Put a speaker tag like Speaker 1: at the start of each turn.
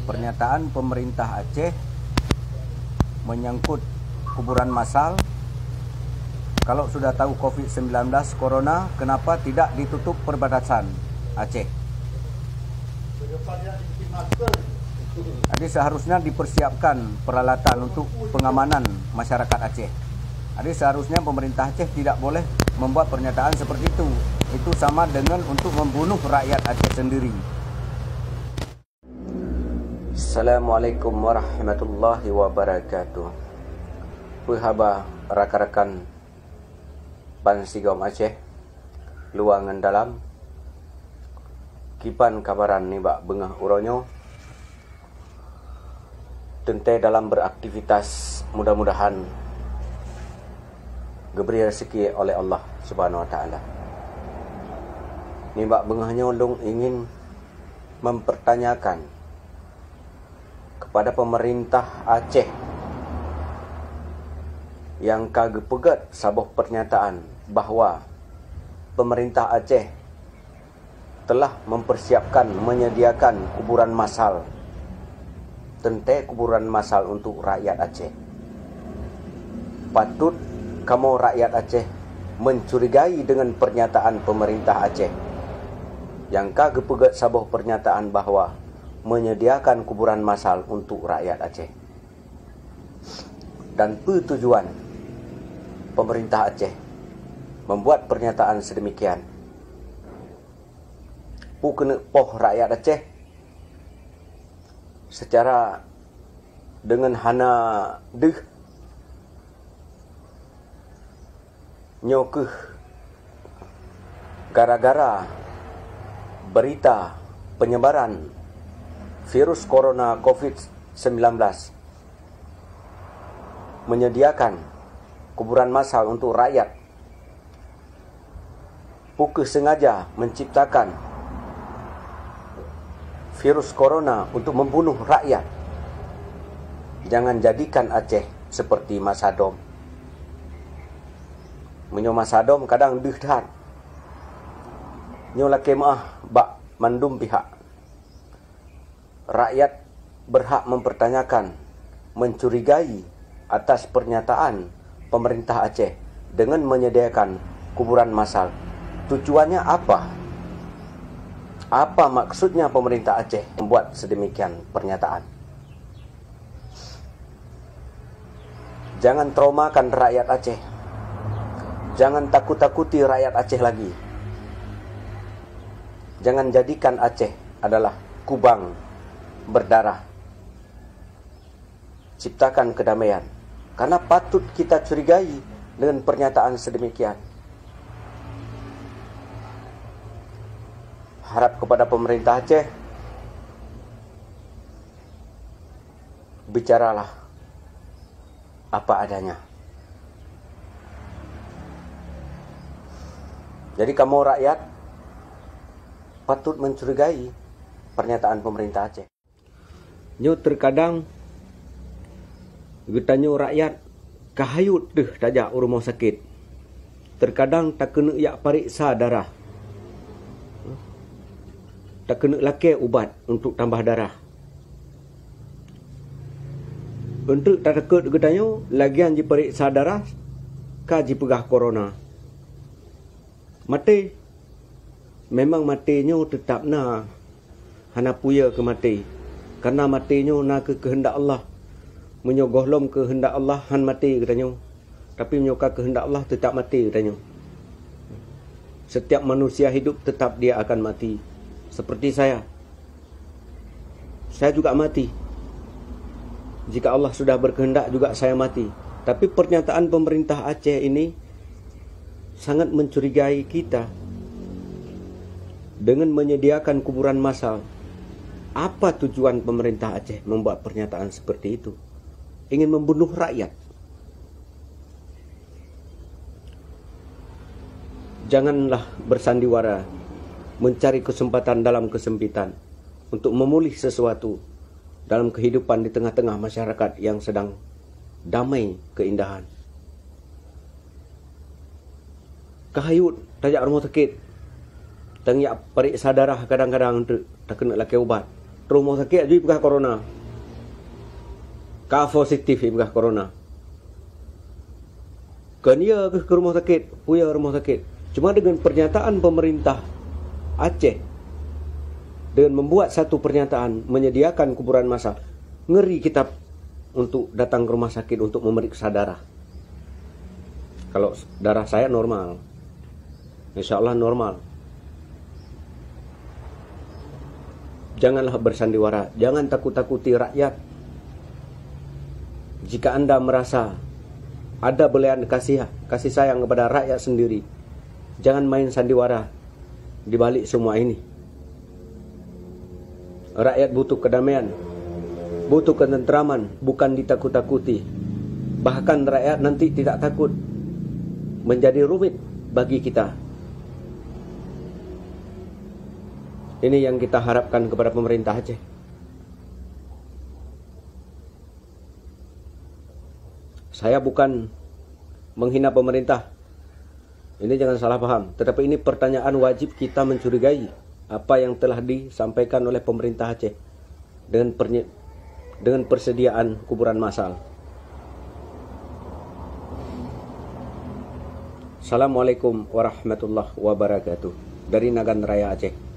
Speaker 1: pernyataan pemerintah Aceh menyangkut kuburan massal. Kalau sudah tahu COVID-19 Corona, kenapa tidak ditutup perbatasan Aceh? Jadi seharusnya dipersiapkan peralatan untuk pengamanan masyarakat Aceh. Jadi seharusnya pemerintah Aceh tidak boleh membuat pernyataan seperti itu. Itu sama dengan untuk membunuh rakyat Aceh sendiri. Assalamualaikum warahmatullahi wabarakatuh. Pahaba rakan-rakan Bansigom Aceh, luangan dalam kipan kabaran ni bak bengah uronyo tentai dalam beraktivitas, mudah-mudahan diberi rezeki oleh Allah Subhanahu wa taala. Ni bak bengahnya ulung ingin mempertanyakan kepada pemerintah Aceh yang kagak pegat sabuh pernyataan bahawa pemerintah Aceh telah mempersiapkan menyediakan kuburan massal, tentai kuburan massal untuk rakyat Aceh. Patut kamu rakyat Aceh mencurigai dengan pernyataan pemerintah Aceh yang kagak pegat sabuh pernyataan bahawa menyediakan kuburan massal untuk rakyat Aceh. Dan tujuan pemerintah Aceh membuat pernyataan sedemikian, kena poh rakyat Aceh secara dengan hana deh nyokeh gara-gara berita penyebaran virus corona COVID-19 menyediakan kuburan massal untuk rakyat, pukul sengaja menciptakan virus corona untuk membunuh rakyat. Jangan jadikan Aceh seperti masa dom. Menyo masa dom kadang dihdan. Nyo la kemah bak mandum pihak. Rakyat berhak mempertanyakan, mencurigai atas pernyataan pemerintah Aceh dengan menyediakan kuburan massal. Tujuannya apa? Apa maksudnya pemerintah Aceh membuat sedemikian pernyataan? Jangan traumakan rakyat Aceh. Jangan takut-takuti rakyat Aceh lagi. Jangan jadikan Aceh adalah kubang berdarah. Ciptakan kedamaian. Karena patut kita curigai dengan pernyataan sedemikian. Harap kepada pemerintah Aceh, bicaralah apa adanya. Jadi kamu rakyat patut mencurigai pernyataan pemerintah Aceh. Nyo terkadang getanyo rakyat kahayut deh tajak rumah sakit. Terkadang tak kena yak pariksa darah. Tak kena lakai ubat untuk tambah darah. Untuk tak takut getanyo lagian ji periksa darah kaji pegah corona. Mati. Memang matinya tetap na hana puya ke mati. Karena matinya na ke kehendak Allah. Menyogohlom kehendak Allah han mati katanya. Tapi menyoka kehendak Allah tetap mati katanya. Setiap manusia hidup tetap dia akan mati. Seperti saya. Saya juga mati. Jika Allah sudah berkehendak juga saya mati. Tapi pernyataan pemerintah Aceh ini sangat mencurigai kita. Dengan menyediakan kuburan massal. Apa tujuan pemerintah Aceh membuat pernyataan seperti itu? Ingin membunuh rakyat. Janganlah bersandiwara mencari kesempatan dalam kesempitan untuk memulih sesuatu dalam kehidupan di tengah-tengah masyarakat yang sedang damai keindahan. Kahayut tajak rumah sakit. Tengyak periksa darah kadang-kadang tak kena lakai ubat. rumah sakit aja bukan corona. Ka positif bukan corona. Kan ia ke rumah sakit, puya rumah sakit. Cuma dengan pernyataan pemerintah Aceh dengan membuat satu pernyataan menyediakan kuburan massal, ngeri kita untuk datang ke rumah sakit untuk memeriksa darah. Kalau darah saya normal, insya Allah normal. Janganlah bersandiwara, jangan takut-takuti rakyat. Jika Anda merasa ada belian kasih sayang kepada rakyat sendiri, jangan main sandiwara di balik semua ini. Rakyat butuh kedamaian, butuh ketentraman, bukan ditakut-takuti. Bahkan rakyat nanti tidak takut menjadi rumit bagi kita. Ini yang kita harapkan kepada pemerintah Aceh. Saya bukan menghina pemerintah. Ini jangan salah paham. Tetapi ini pertanyaan wajib kita mencurigai apa yang telah disampaikan oleh pemerintah Aceh dengan persediaan kuburan massal. Assalamualaikum warahmatullahi wabarakatuh. Dari Nagan Raya Aceh.